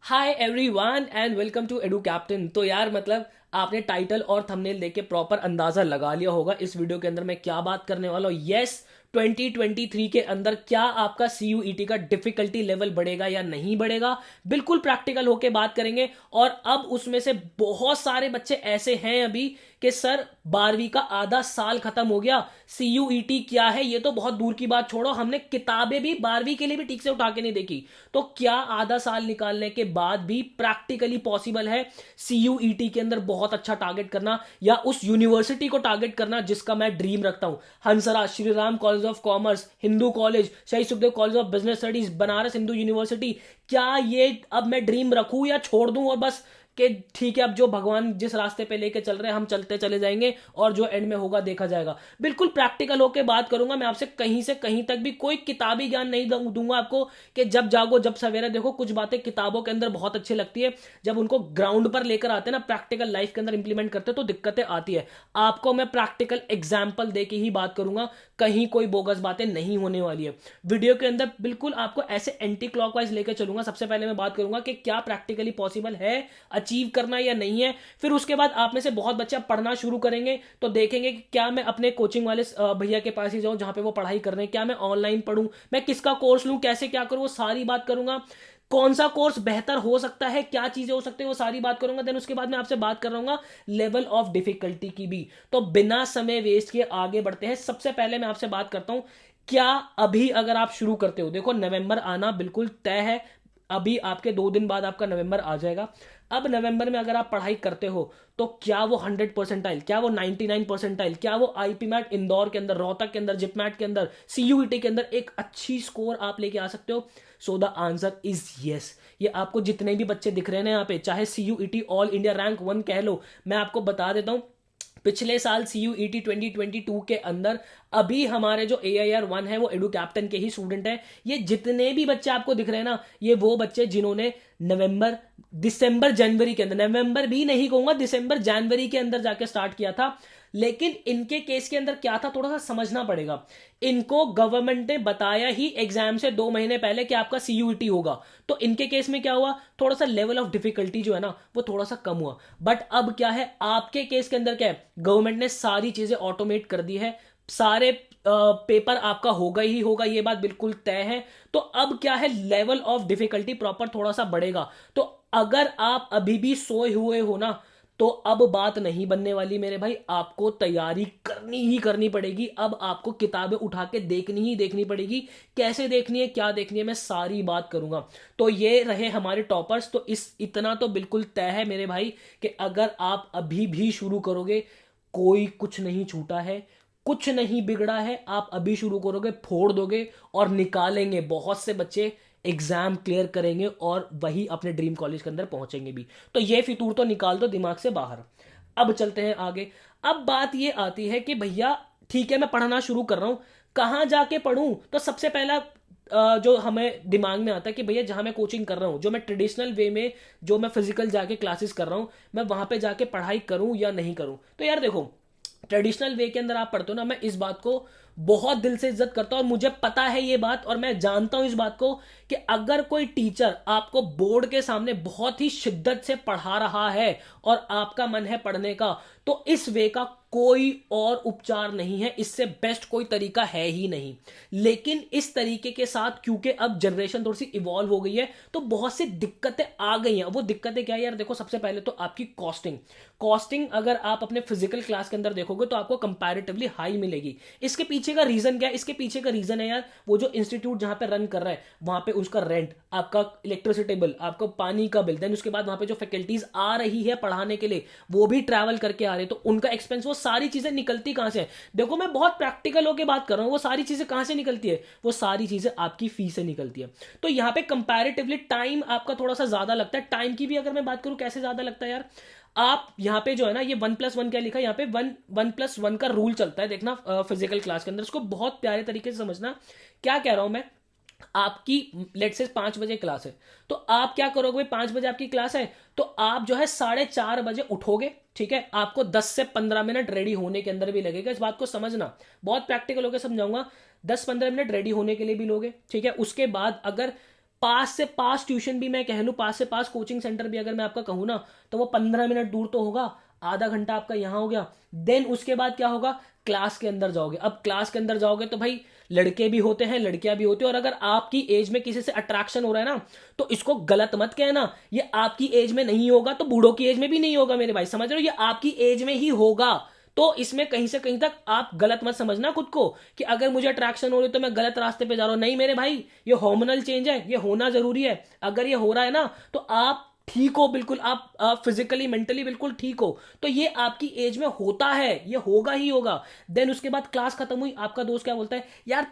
Hi everyone and welcome to Edu Captain. तो यार मतलब आपने टाइटल और थंबनेल देख के प्रॉपर अंदाजा लगा लिया होगा इस वीडियो के अंदर मैं क्या बात करने वाला हूँ। यस, 2023 के अंदर क्या आपका सीयूईटी का डिफिकल्टी लेवल बढ़ेगा या नहीं बढ़ेगा, बिल्कुल प्रैक्टिकल होके बात करेंगे। और अब उसमें से बहुत सारे बच्चे ऐसे हैं अभी कि सर 12वीं का आधा साल खत्म हो गया, सीयूईटी क्या है ये तो बहुत दूर की बात छोड़ो, हमने किताबें भी 12वीं के लिए भी ठीक से उठा के नहीं देखी। तो क्या आधा साल निकालने के बाद भी प्रैक्टिकली पॉसिबल है सीयूईटी के अंदर बहुत अच्छा टारगेट करना या उस यूनिवर्सिटी को टारगेट करना जिसका मैं ड्रीम रखता हूं? Hansraj, Shri Ram college of commerce, Hindu college, Shaheed Sukhdev college of business studies, Banaras Hindu university, क्या ये अब मैं ड्रीम रखूं या छोड़ दूं और बस कि ठीक है अब जो भगवान जिस रास्ते पे लेके चल रहे हैं हम चलते चले जाएंगे और जो एंड में होगा देखा जाएगा। बिल्कुल प्रैक्टिकल होकर बात करूंगा मैं आपसे, कहीं से कहीं तक भी कोई किताबी ज्ञान नहीं दूंगा आपको कि जब जागो जब सवेरे देखो। कुछ बातें किताबों के अंदर बहुत अच्छी लगती है, जब उनको ग्राउंड पर लेकर आते हैं ना, प्रैक्टिकल लाइफ के अंदर इंप्लीमेंट करते तो दिक्कतें आती है। आपको मैं प्रैक्टिकल एग्जाम्पल दे के ही बात करूंगा, कहीं कोई बोगस बातें नहीं होने वाली है वीडियो के अंदर। बिल्कुल आपको ऐसे एंटी क्लॉकवाइज लेकर चलूंगा। सबसे पहले मैं बात करूंगा कि क्या प्रैक्टिकली पॉसिबल है अचीव करना या नहीं है। फिर उसके बाद आप में से बहुत बच्चे पढ़ना शुरू करेंगे तो देखेंगे कि क्या मैं अपने कोचिंग वाले भैया के पास ही जाऊं जहां पे वो पढ़ाई कर रहे हैं, क्या मैं ऑनलाइन पढ़ूं, मैं किसका कोर्स लूं, कैसे क्या करूं, वो सारी बात करूंगा। कौन सा कोर्स बेहतर हो सकता है, क्या चीजें हो सकती है, वो सारी बात करूंगा। देन उसके बाद मैं आपसे बात कर रहा हूँ लेवल ऑफ डिफिकल्टी की भी। तो बिना समय वेस्ट किए आगे बढ़ते हैं। सबसे पहले मैं आपसे बात करता हूं, क्या अभी अगर आप शुरू करते हो, देखो नवंबर आना बिल्कुल तय है, अभी आपके 2 दिन बाद आपका नवंबर आ जाएगा। अब नवंबर में अगर आप पढ़ाई करते हो तो क्या वो 100 परसेंटाइल, क्या वो 99 परसेंटाइल, क्या वो आईपी मैट इंदौर के अंदर, रोहतक के अंदर, जिपमैट के अंदर, सीयूईटी के अंदर एक अच्छी स्कोर आप लेके आ सकते हो? So the answer is yes. ये आपको जितने भी बच्चे दिख रहे हैं ना यहाँ पे, चाहे सीयूईटी ऑल इंडिया रैंक 1 कह लो, मैं आपको बता देता हूँ पिछले साल सीयूईटी 2022 के अंदर अभी हमारे जो AIR 1 है वो एडू कैप्टन के ही स्टूडेंट है। ये जितने भी बच्चे आपको दिख रहे हैं ना, ये वो बच्चे जिन्होंने नवंबर, दिसंबर, जनवरी के अंदर, नवंबर भी नहीं कहूंगा, दिसंबर जनवरी के अंदर जाके स्टार्ट किया था। लेकिन इनके केस के अंदर क्या था, थोड़ा सा समझना पड़ेगा। इनको गवर्नमेंट ने बताया ही एग्जाम से 2 महीने पहले कि आपका सीयूईटी होगा। तो इनके केस में क्या हुआ, थोड़ा सा लेवल ऑफ डिफिकल्टी जो है ना वो थोड़ा सा कम हुआ। बट अब क्या है, आपके केस के अंदर क्या है, गवर्नमेंट ने सारी चीजें ऑटोमेट कर दी है, सारे पेपर आपका होगा ही होगा, ये बात बिल्कुल तय है। तो अब क्या है, लेवल ऑफ डिफिकल्टी प्रॉपर थोड़ा सा बढ़ेगा। तो अगर आप अभी भी सोए हुए हो ना, तो अब बात नहीं बनने वाली मेरे भाई, आपको तैयारी करनी ही करनी पड़ेगी। अब आपको किताबें उठा के देखनी ही देखनी पड़ेगी। कैसे देखनी है, क्या देखनी है, मैं सारी बात करूंगा। तो ये रहे हमारे टॉपर्स। तो इस इतना तो बिल्कुल तय है मेरे भाई कि अगर आप अभी भी शुरू करोगे, कोई कुछ नहीं छूटा है, कुछ नहीं बिगड़ा है। आप अभी शुरू करोगे, फोड़ दोगे और निकालेंगे, बहुत से बच्चे एग्जाम क्लियर करेंगे और वही अपने ड्रीम कॉलेज के अंदर पहुंचेंगे भी। तो ये फितूर तो निकाल दो दिमाग से बाहर। अब चलते हैं आगे। अब बात ये आती है कि भैया ठीक है मैं पढ़ना शुरू कर रहा हूं, कहां जाके पढ़ूं? तो सबसे पहला जो हमें दिमाग में आता है कि भैया जहां मैं कोचिंग कर रहा हूं, जो मैं ट्रेडिशनल वे में, जो मैं फिजिकल जाके क्लासेस कर रहा हूं, मैं वहां पे जाके पढ़ाई करूं या नहीं करूं? तो यार देखो, ट्रेडिशनल वे के अंदर आप पढ़ते हो ना, मैं इस बात को बहुत दिल से इज्जत करता हूं और मुझे पता है ये बात, और मैं जानता हूं इस बात को कि अगर कोई टीचर आपको बोर्ड के सामने बहुत ही शिद्दत से पढ़ा रहा है और आपका मन है पढ़ने का, तो इस वे का कोई और उपचार नहीं है, इससे बेस्ट कोई तरीका है ही नहीं। लेकिन इस तरीके के साथ क्योंकि अब जनरेशन थोड़ी सी इवॉल्व हो गई है, तो बहुत सी दिक्कतें आ गई हैं। वो दिक्कतें क्या है यार, देखो सबसे पहले तो आपकी कॉस्टिंग। कॉस्टिंग अगर आप अपने फिजिकल क्लास के अंदर देखोगे तो आपको कंपैरेटिवली हाई मिलेगी। इसके पीछे का रीजन क्या है? इसके पीछे का रीजन है यार, वो जो इंस्टीट्यूट जहां पे रन कर रहा है वहां पे उसका रेंट, आपका इलेक्ट्रिसिटी बिल, आपका पानी का बिल, देन उसके बाद वहां पे जो फैकल्टीज आ रही है पढ़ाने के लिए वो भी ट्रैवल करके आ रहे हैं, तो उनका एक्सपेंस, वो सारी चीजें निकलती कहां से है? देखो मैं बहुत प्रैक्टिकल होकर बात कर रहा हूं, वो सारी चीजें कहां से निकलती है? वो सारी चीजें आपकी फीस से निकलती है। तो यहां पे कंपैरेटिवली टाइम आपका थोड़ा सा ज्यादा लगता है। टाइम की भी अगर मैं बात करूं कैसे ज्यादा लगता है यार, आप यहाँ पे जो है ना, ये 1+1 क्या लिखा है यहाँ पे, 1+1 का रूल चलता है, देखना फिजिकल क्लास के अंदर, इसको बहुत प्यारे तरीके से समझना। क्या कह रहा हूं मैं, आपकी लेट से 5 बजे क्लास है, तो आप क्या करोगे? 5 बजे आपकी क्लास है, तो आप जो है 4:30 बजे उठोगे, ठीक है? आपको 10 से 15 मिनट रेडी होने के अंदर भी लगेगा, इस बात को समझना, बहुत प्रैक्टिकल होकर समझाऊंगा। 10-15 मिनट रेडी होने के लिए भी लोगे, ठीक है? उसके बाद अगर पास से पास ट्यूशन भी मैं कह लूँ, पास से पास कोचिंग सेंटर भी अगर मैं आपका कहूँ ना, तो वो 15 मिनट दूर तो होगा, आधा घंटा आपका यहाँ हो गया। देन उसके बाद क्या होगा, क्लास के अंदर जाओगे। अब क्लास के अंदर जाओगे तो भाई लड़के भी होते हैं, लड़कियां भी होती है, और अगर आपकी एज में किसी से अट्रैक्शन हो रहा है ना, तो इसको गलत मत कहना, ये आपकी एज में नहीं होगा तो बूढ़ों की एज में भी नहीं होगा मेरे भाई, समझ रहे हो, ये आपकी एज में ही होगा। तो इसमें कहीं से कहीं तक आप गलत मत समझना खुद को कि अगर मुझे अट्रैक्शन हो रही है तो मैं गलत रास्ते पे जा रहा हूं। नहीं मेरे भाई, ये हार्मोनल चेंज है, ये होना जरूरी है। अगर ये हो रहा है ना, तो आप ठीक हो बिल्कुल, आप फिजिकली मेंटली बिल्कुल ठीक हो, तो ये आपकी एज में होता है, ये होगा ही होगा। देन उसके बाद क्लास खत्म हुई, आपका दोस्त क्या बोलता है, यार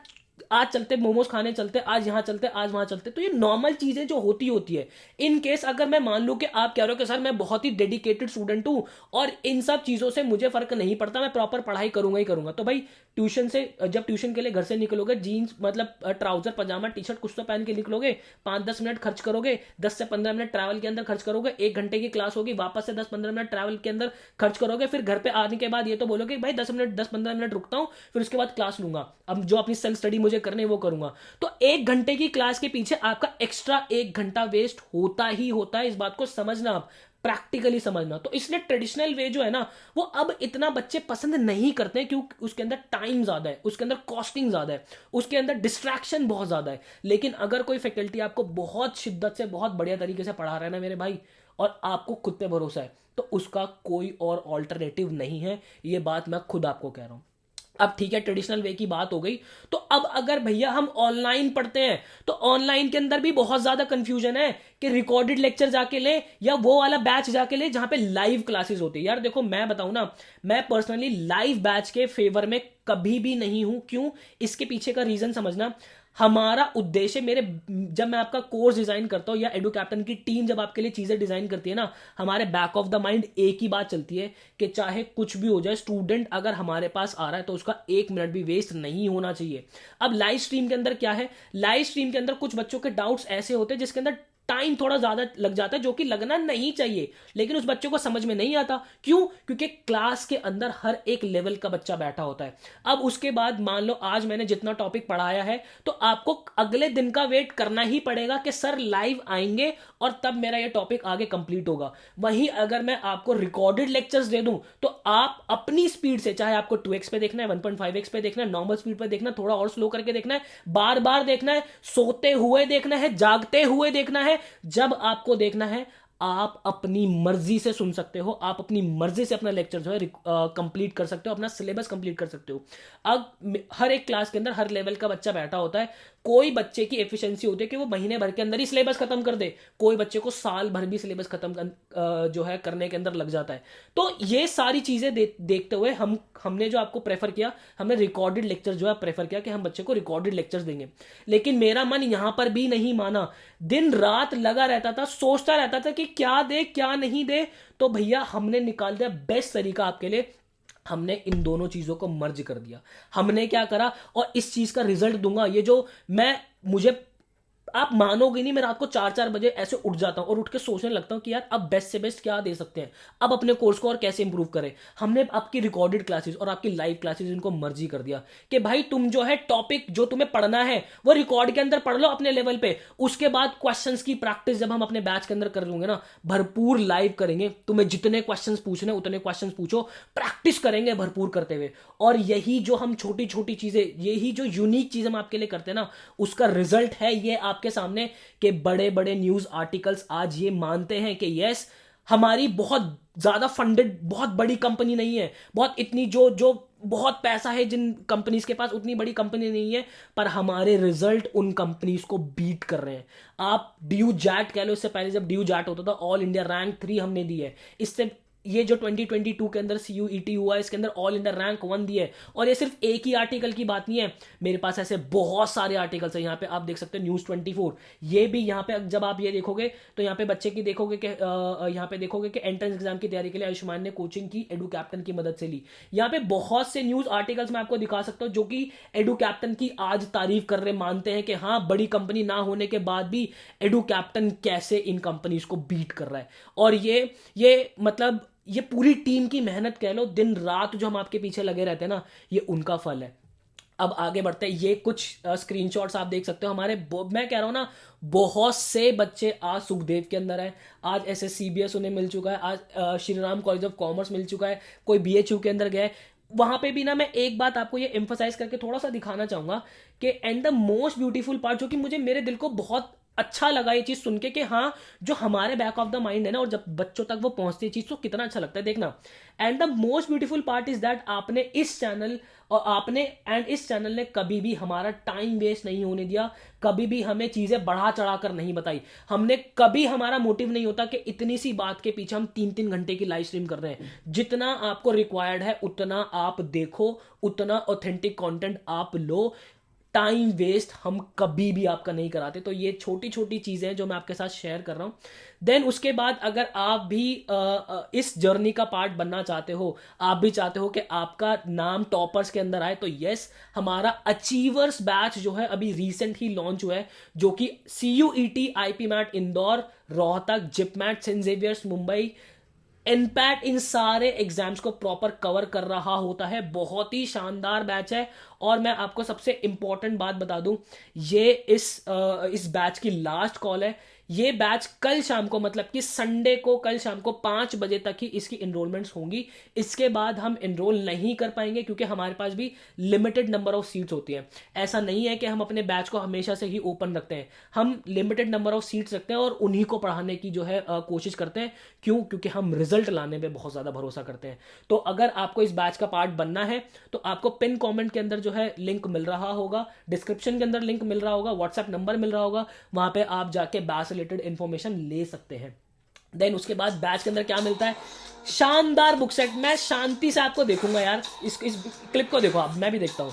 आज चलते मोमोज खाने, चलते आज यहां चलते, आज वहां चलते। तो ये नॉर्मल चीजें जो होती होती है। इन केस अगर मैं मान लूं कि आप कह रहे हो कि सर मैं बहुत ही डेडिकेटेड स्टूडेंट हूं और इन सब चीजों से मुझे फर्क नहीं पड़ता, मैं प्रॉपर पढ़ाई करूंगा ही करूंगा, तो भाई ट्यूशन से, जब ट्यूशन के लिए घर से निकलोगे, जीन्स मतलब ट्राउजर पजामा टी शर्ट कुछ तो पहन के निकलोगे, 5-10 मिनट खर्च करोगे, 10 से 15 मिनट ट्रैवल के अंदर खर्च करोगे, 1 घंटे की क्लास होगी, वापस से 10-15 मिनट ट्रैवल के अंदर खर्च करोगे, फिर घर पे आने के बाद ये तो बोलोगे भाई 10 मिनट 10-15 मिनट रुकता हूँ, फिर उसके बाद क्लास लूंगा, अब जो अपनी सेल्फ स्टडी मुझे करनी है वो करूंगा। तो 1 घंटे की क्लास के पीछे आपका एक्स्ट्रा 1 घंटा वेस्ट होता ही होता है, इस बात को समझना आप, प्रैक्टिकली समझना। तो इसलिए ट्रेडिशनल वे जो है ना, वो अब इतना बच्चे पसंद नहीं करते हैं, क्योंकि उसके अंदर टाइम ज्यादा है, उसके अंदर कॉस्टिंग ज्यादा है, उसके अंदर डिस्ट्रैक्शन बहुत ज्यादा है। लेकिन अगर कोई फैकल्टी आपको बहुत शिद्दत से बहुत बढ़िया तरीके से पढ़ा रहा है ना मेरे भाई, और आपको खुद पे भरोसा है, तो उसका कोई और ऑल्टरनेटिव नहीं है, ये बात मैं खुद आपको कह रहा हूं। अब ठीक है, ट्रेडिशनल वे की बात हो गई। तो अब अगर भैया हम ऑनलाइन पढ़ते हैं, तो ऑनलाइन के अंदर भी बहुत ज्यादा कंफ्यूजन है कि रिकॉर्डेड लेक्चर जाके ले या वो वाला बैच जाके ले जहां पे लाइव क्लासेस होती है। यार देखो मैं बताऊं ना, मैं पर्सनली लाइव बैच के फेवर में कभी भी नहीं हूं। क्यों? इसके पीछे का रीजन समझना। हमारा उद्देश्य, मेरे जब मैं आपका कोर्स डिजाइन करता हूं या एडु कैप्टन की टीम जब आपके लिए चीजें डिजाइन करती है ना, हमारे बैक ऑफ द माइंड एक ही बात चलती है कि चाहे कुछ भी हो जाए, स्टूडेंट अगर हमारे पास आ रहा है तो उसका 1 मिनट भी वेस्ट नहीं होना चाहिए। अब लाइव स्ट्रीम के अंदर क्या है, लाइव स्ट्रीम के अंदर कुछ बच्चों के डाउट्स ऐसे होते हैं जिसके अंदर टाइम थोड़ा ज्यादा लग जाता है, जो कि लगना नहीं चाहिए, लेकिन उस बच्चों को समझ में नहीं आता। क्यों? क्योंकि क्लास के अंदर हर एक लेवल का बच्चा बैठा होता है। अब उसके बाद मान लो आज मैंने जितना टॉपिक पढ़ाया है, तो आपको अगले दिन का वेट करना ही पड़ेगा कि सर लाइव आएंगे और तब मेरा ये टॉपिक आगे कंप्लीट होगा। वहीं अगर मैं आपको रिकॉर्डेड लेक्चर्स दे दूं, तो आप अपनी स्पीड से, चाहे आपको 2x पे देखना है, 1.5x पे देखना है, नॉर्मल स्पीड पे देखना है, थोड़ा और स्लो करके देखना है, बार बार देखना है, सोते हुए देखना है, जागते हुए देखना है, जब आपको देखना है आप अपनी मर्जी से सुन सकते हो, आप अपनी मर्जी से अपना लेक्चर जो है कंप्लीट कर सकते हो, अपना सिलेबस कंप्लीट कर सकते हो। अब हर एक क्लास के अंदर हर लेवल का बच्चा बैठा होता है। कोई बच्चे की एफिशिएंसी होती है कि वो महीने भर के अंदर ही सिलेबस खत्म कर दे, कोई बच्चे को साल भर भी सिलेबस जो है करने के अंदर लग जाता है। तो ये सारी चीजें देखते हुए हमने जो आपको प्रेफर किया, हमने रिकॉर्डेड लेक्चर जो है प्रेफर किया कि हम बच्चे को रिकॉर्डेड लेक्चर्स देंगे। लेकिन मेरा मन यहां पर भी नहीं माना, दिन रात लगा रहता था, सोचता रहता था कि क्या दे क्या नहीं दे। तो भैया हमने निकाल दिया बेस्ट तरीका आपके लिए, हमने इन दोनों चीजों को मर्ज कर दिया। हमने क्या करा, और इस चीज का रिजल्ट दूंगा, ये जो मैं मुझे आप मानोगे नहीं, मैं रात को 4-4 बजे ऐसे उठ जाता हूं और उठ के सोचने लगता हूं कि यार अब बेस्ट से बेस्ट क्या दे सकते हैं, अब अपने कोर्स को और कैसे इंप्रूव करें। हमने आपकी रिकॉर्डेड क्लासेस और आपकी लाइव क्लासेस इनको मर्जी कर दिया कि भाई तुम जो है टॉपिक जो तुम्हें पढ़ना है वो रिकॉर्ड के अंदर पढ़ लो अपने लेवल पे, उसके बाद क्वेश्चंस की प्रैक्टिस जब हम अपने बैच के अंदर कर लूंगे ना, भरपूर लाइव करेंगे, तुम्हें जितने क्वेश्चंस पूछने उतने क्वेश्चंस पूछो, प्रैक्टिस करेंगे भरपूर करते हुए। और यही जो हम छोटी छोटी चीजें, यही जो यूनिक चीज हम आपके लिए करते हैं ना, उसका रिजल्ट है ये आपके सामने कि बड़े बड़े न्यूज आर्टिकल्स आज ये मानते हैं कि यस, हमारी बहुत ज्यादा फंडेड बहुत बड़ी कंपनी नहीं है, बहुत इतनी जो जो बहुत पैसा है जिन कंपनीज के पास, उतनी बड़ी कंपनी नहीं है, पर हमारे रिजल्ट उन कंपनीज को बीट कर रहे हैं। आप ड्यू जैट कह लो, इससे पहले जब ड्यू जैट होता था, ऑल इंडिया रैंक 3 हमने दी है। इससे ये जो 2022 के अंदर CUET हुआ, इसके अंदर ऑल इंडिया रैंक 1 दी है। और ये सिर्फ एक ही आर्टिकल की बात नहीं है, मेरे पास ऐसे बहुत सारे आर्टिकल्स हैं। यहाँ पे आप देख सकते हैं न्यूज़ 24, ये भी यहाँ पे जब आप ये देखोगे तो यहाँ पे बच्चे की देखोगे कि यहाँ पे देखोगे कि एंट्रेंस एग्जाम की तैयारी के लिए आयुष्मान ने कोचिंग की एडू कैप्टन की मदद से ली। यहाँ पे बहुत से न्यूज आर्टिकल्स मैं आपको दिखा सकता हूँ जो कि एडू कैप्टन की आज तारीफ कर रहे, मानते हैं कि हाँ बड़ी कंपनी ना होने के बाद भी एडू कैप्टन कैसे इन कंपनीज को बीट कर रहा है। और ये मतलब ये पूरी टीम की मेहनत कह लो, दिन रात जो हम आपके पीछे लगे रहते हैं ना, ये उनका फल है। अब आगे बढ़ते हैं, ये कुछ स्क्रीनशॉट्स आप देख सकते हो हमारे, मैं कह रहा हूँ ना, बहुत से बच्चे आज सुखदेव के अंदर है, आज SSCBS उन्हें मिल चुका है, आज Shri Ram college of commerce मिल चुका है, कोई BHU के अंदर गया है। वहां पे भी ना मैं एक बात आपको ये एम्फोसाइज करके थोड़ा सा दिखाना चाहूंगा कि and the most beautiful part, जो कि मुझे मेरे दिल को बहुत अच्छा लगा ये चीज सुन के, कि हाँ, जो हमारे बैक ऑफ द माइंड है ना, और जब बच्चों तक वो पहुंचती है चीज, तो कितना अच्छा लगता है देखना। And the most beautiful part is that आपने इस चैनल और आपने एंड इस चैनल ने कभी भी हमारा टाइम वेस्ट नहीं होने दिया, कभी भी हमें चीजें बढ़ा चढ़ा कर नहीं बताई। हमने कभी, हमारा मोटिव नहीं होता कि इतनी सी बात के पीछे हम 3-3 घंटे की लाइव स्ट्रीम कर रहे हैं। जितना आपको रिक्वायर्ड है उतना आप देखो, उतना ऑथेंटिक कंटेंट आप लो, टाइम वेस्ट हम कभी भी आपका नहीं कराते। तो ये छोटी छोटी चीजें हैं जो मैं आपके साथ शेयर कर रहा हूं। देन उसके बाद अगर आप भी इस जर्नी का पार्ट बनना चाहते हो, आप भी चाहते हो कि आपका नाम टॉपर्स के अंदर आए, तो यस, हमारा अचीवर्स बैच जो है अभी रिसेंट ही लॉन्च हुआ है, जो कि CUET IP MAT Indore, Rohtak, JIPMAT, Saint Xavier's Mumbai, NPAT, इन सारे एग्जाम्स को प्रॉपर कवर कर रहा होता है। बहुत ही शानदार बैच है। और मैं आपको सबसे इंपॉर्टेंट बात बता दूं, ये इस बैच की लास्ट कॉल है। ये बैच कल शाम को, मतलब कि संडे को कल शाम को 5 बजे तक ही इसकी इनरोलमेंट्स होंगी। इसके बाद हम इनरोल नहीं कर पाएंगे, क्योंकि हमारे पास भी लिमिटेड नंबर ऑफ सीट्स होती हैं। ऐसा नहीं है कि हम अपने बैच को हमेशा से ही ओपन रखते हैं, हम लिमिटेड नंबर ऑफ सीट्स रखते हैं और उन्हीं को पढ़ाने की जो है कोशिश करते हैं। क्यों? क्योंकि हम रिजल्ट लाने पे बहुत ज्यादा भरोसा करते हैं। तो अगर आपको इस बैच का पार्ट बनना है, तो आपको पिन कमेंट के अंदर जो है लिंक मिल रहा होगा, डिस्क्रिप्शन के अंदर लिंक मिल रहा होगा, व्हाट्सएप नंबर मिल रहा होगा, वहां पे आप जाके बैच रिलेटेड इंफॉर्मेशन ले सकते हैं। देन उसके बाद बैच के अंदर क्या मिलता है? शानदार बुक सेट। मैं शांति से आपको देखूंगा यार, इस क्लिप को देखो आप, मैं भी देखता हूं।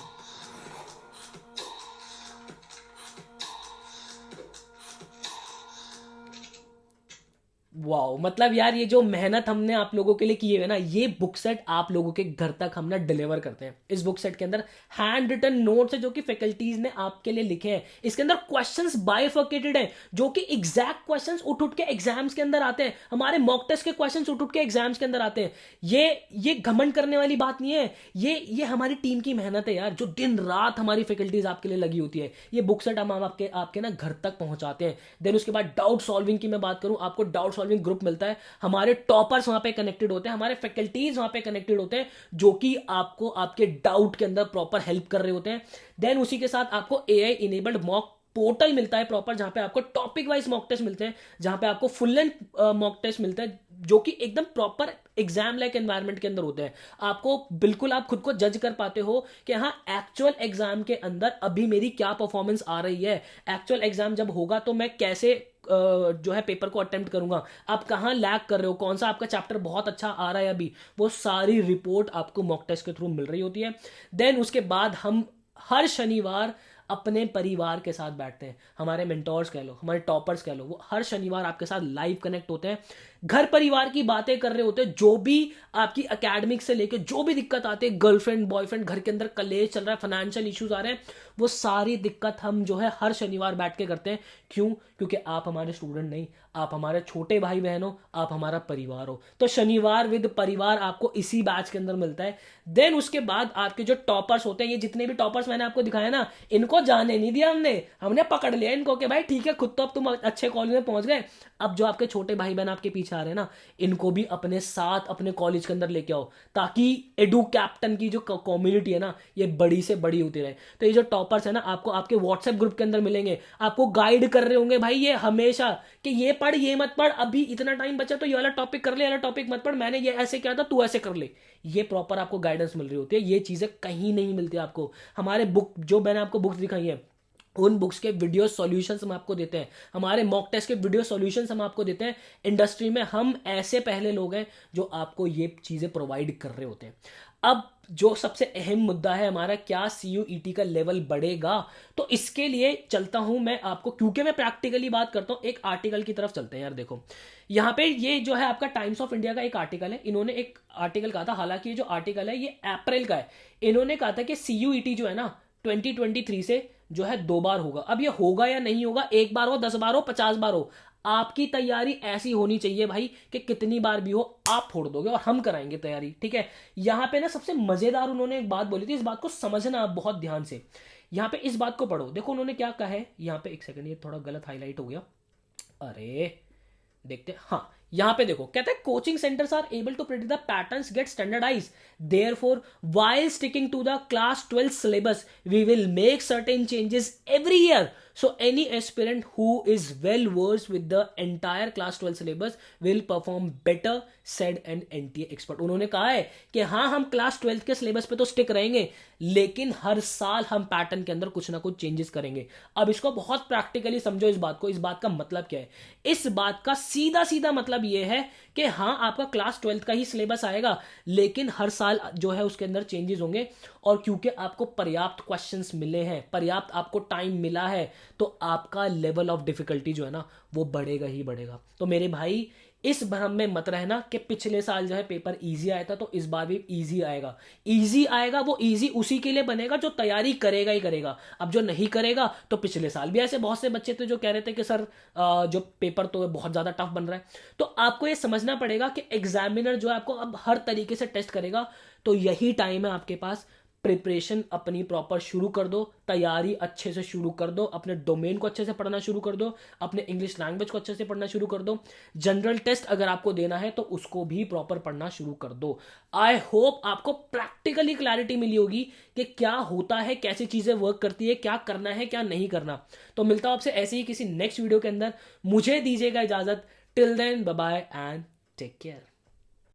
वाओ, मतलब यार ये जो मेहनत हमने आप लोगों के लिए की है ना, ये बुक सेट आप लोगों के घर तक हम ना डिलीवर करते हैं। इस बुक सेट के अंदर हैंड रिटन नोट्स है जो कि फैकल्टीज ने आपके लिए लिखे हैं। इसके अंदर क्वेश्चंस बाइफर्केटेड हैं, जो कि एग्जैक्ट क्वेश्चंस उठ उठ के एग्जाम्स के अंदर आते हैं। हमारे मॉक टेस्ट के क्वेश्चंस उठ उठ के एग्जाम्स के अंदर आते हैं। ये घमंड करने वाली बात नहीं है, ये हमारी टीम की मेहनत है यार, जो दिन रात हमारी फैकल्टीज आपके लिए लगी होती है। ये बुक सेट हम आपके आपके ना घर तक पहुंचाते हैं। देन उसके बाद डाउट सॉल्विंग की मैं बात करूं, आपको डाउट सॉल्विंग ग्रुप मिलता है। हमारे टॉपर्स वहां पे कनेक्टेड होते हैं, हमारे फैकल्टीज वहां पे कनेक्टेड होते हैं, जो कि आपको आपके डाउट के अंदर प्रॉपर हेल्प कर रहे होते हैं। देन उसी के साथ आपको AI इनेबल्ड मॉक पोर्टल मिलता है प्रॉपर, जहां पे आपको टॉपिक वाइज मॉक टेस्ट मिलते हैं, जहां पे आपको फुल लेंथ मॉक टेस्ट मिलते हैं, जो कि एकदम प्रॉपर एग्जाम लाइक एनवायरनमेंट के अंदर होते हैं। आपको बिल्कुल, आप खुद को जज कर पाते हो कि हाँ, एक्चुअल एग्जाम के अंदर अभी मेरी क्या परफॉर्मेंस आ रही है, एक्चुअल एग्जाम जब होगा तो मैं कैसे जो है पेपर को अटेम्प्ट करूंगा, आप कहाँ लैग कर रहे हो, कौन सा आपका चैप्टर बहुत अच्छा आ रहा है अभी, वो सारी रिपोर्ट आपको मॉक टेस्ट के थ्रू मिल रही होती है। देन उसके बाद हम हर शनिवार अपने परिवार के साथ बैठते हैं। हमारे मेंटोर्स कह लो, हमारे टॉपर्स कह लो, वो हर शनिवार आपके साथ लाइव कनेक्ट होते हैं, घर परिवार की बातें कर रहे होते हैं। जो भी आपकी एकेडमिक से लेके जो भी दिक्कत आती है, गर्लफ्रेंड बॉयफ्रेंड, घर के अंदर कलेश चल रहा है, फाइनेंशियल इश्यूज आ रहे हैं, वो सारी दिक्कत हम जो है हर शनिवार बैठ के करते हैं। क्यों? क्योंकि आप हमारे स्टूडेंट नहीं, आप हमारे छोटे भाई बहन हो, आप हमारा परिवार हो। तो शनिवार विद परिवार आपको इसी बैच के अंदर मिलता है। देन उसके बाद आपके जो टॉपर्स होते हैं, ये जितने भी टॉपर्स मैंने आपको दिखाया ना, इनको जाने नहीं दिया हमने पकड़ लिया इनको कि भाई ठीक है, खुद तो अब तुम अच्छे कॉलेज में पहुंच गए, अब जो आपके छोटे भाई बहन आपके पीछे आ रहे हैं ना, इनको भी अपने साथ अपने कॉलेज के अंदर लेके आओ, ताकि एडू कैप्टन की जो कम्युनिटी है ना, ये बड़ी से बड़ी होती रहे। तो ये जो टॉपर्स है ना, आपको आपके व्हाट्सएप ग्रुप के अंदर मिलेंगे, आपको गाइड कर रहे होंगे भाई ये हमेशा, कि ये पढ़, ये मत पढ़, अभी इतना टाइम बचा तो ये वाला टॉपिक कर ले, ये वाला टॉपिक मत पढ़, मैंने ये ऐसे किया था, तू ऐसे कर ले। ये प्रॉपर आपको गाइडेंस मिल रही होती है। ये चीजें कहीं नहीं मिलती आपको। हमारे बुक, जो मैंने आपको बुक्स दिखाई है, उन बुक्स के वीडियो सॉल्यूशंस हम आपको देते हैं, हमारे मॉक टेस्ट के वीडियो सॉल्यूशंस हम आपको देते हैं। इंडस्ट्री में हम ऐसे पहले लोग हैं जो आपको ये चीजें प्रोवाइड कर रहे होते हैं। अब जो सबसे अहम मुद्दा है हमारा, क्या CUET का लेवल बढ़ेगा, तो इसके लिए चलता हूं मैं आपको, क्योंकि मैं प्रैक्टिकली बात करता हूं, एक आर्टिकल की तरफ चलते हैं यार। देखो यहाँ पे ये जो है आपका टाइम्स ऑफ इंडिया का एक आर्टिकल है, इन्होंने एक आर्टिकल कहा था, हालांकि ये जो आर्टिकल है ये अप्रैल का है। इन्होंने कहा था कि CUET जो है ना 2023 से जो है 2 बार होगा। अब ये होगा या नहीं होगा, 1 बार हो, 10 बार हो, 50 बार हो, आपकी तैयारी ऐसी होनी चाहिए भाई कि कितनी बार भी हो आप फोड़ दोगे और हम कराएंगे तैयारी, ठीक है। यहां पे ना सबसे मजेदार उन्होंने एक बात बोली थी, इस बात को समझना आप बहुत ध्यान से। यहां पे इस बात को पढ़ो, देखो उन्होंने क्या कहा है यहां पे। एक सेकंड, ये थोड़ा गलत हाईलाइट हो गया। अरे देखते हैं, हाँ यहां पे देखो, कहता है coaching centres are able to predict the patterns get standardise, therefore while sticking to the class 12 syllabus we will make certain changes every year, so any aspirant who is well versed with the entire class 12 syllabus will perform better, said an NTA expert। उन्होंने कहा है कि हाँ हम class 12 के syllabus पे तो stick रहेंगे, लेकिन हर साल हम पैटर्न के अंदर कुछ ना कुछ चेंजेस करेंगे। अब इसको बहुत प्रैक्टिकली समझो इस बात को। इस बात का मतलब क्या है? इस बात का सीधा सीधा मतलब यह है कि हाँ आपका क्लास 12 का ही सिलेबस आएगा, लेकिन हर साल जो है उसके अंदर चेंजेस होंगे। और क्योंकि आपको पर्याप्त क्वेश्चंस मिले हैं, पर्याप्त आपको टाइम मिला है, तो आपका लेवल ऑफ डिफिकल्टी जो है ना वो बढ़ेगा ही बढ़ेगा। तो मेरे भाई इस भ्रम में मत रहना कि पिछले साल जो है पेपर इजी आया था तो इस बार भी इजी आएगा। इजी आएगा, वो इजी उसी के लिए बनेगा जो तैयारी करेगा ही करेगा। अब जो नहीं करेगा, तो पिछले साल भी ऐसे बहुत से बच्चे थे जो कह रहे थे कि सर जो पेपर तो बहुत ज्यादा टफ बन रहा है। तो आपको ये समझना पड़ेगा कि एग्जामिनर जो है आपको अब हर तरीके से टेस्ट करेगा, तो यही टाइम है आपके पास। प्रिपरेशन अपनी प्रॉपर शुरू कर दो, तैयारी अच्छे से शुरू कर दो, अपने डोमेन को अच्छे से पढ़ना शुरू कर दो, अपने इंग्लिश लैंग्वेज को अच्छे से पढ़ना शुरू कर दो। जनरल टेस्ट अगर आपको देना है तो उसको भी प्रॉपर पढ़ना शुरू कर दो। आई होप आपको प्रैक्टिकली क्लैरिटी मिली होगी कि क्या होता है, कैसी चीजें वर्क करती है, क्या करना है क्या नहीं करना। तो मिलता हूं आपसे ऐसे ही किसी नेक्स्ट वीडियो के अंदर। मुझे दीजिएगा इजाजत। Till then bye bye and take care.